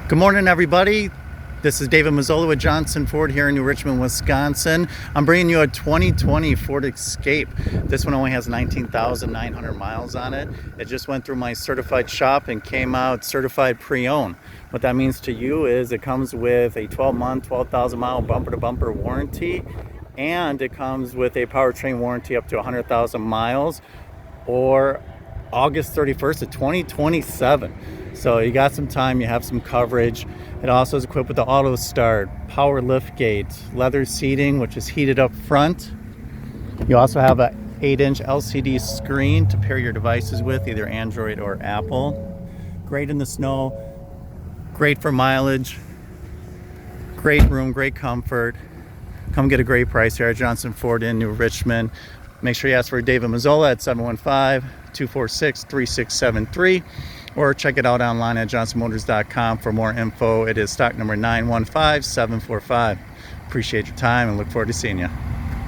Good morning, everybody. This is David Mazzola with Johnson Ford here in New Richmond, Wisconsin. I'm bringing you a 2020 Ford Escape. This one only has 19,900 miles on it. It just went through my certified shop and came out certified pre-owned. What that means to you is it comes with a 12-month, 12,000 mile bumper-to-bumper warranty, and it comes with a powertrain warranty up to 100,000 miles or August 31st of 2027. So you got some time, you have some coverage. It also is equipped with the auto start, power lift gate, leather seating, which is heated up front. You also have an 8-inch LCD screen to pair your devices with, either Android or Apple. Great in the snow, great for mileage, great room, great comfort. Come get a great price here at Johnson Ford in New Richmond. Make sure you ask for David Mazzola at 715-246-3673, or check it out online at johnsonmotors.com for more info. It is stock number 915745. Appreciate your time and look forward to seeing you.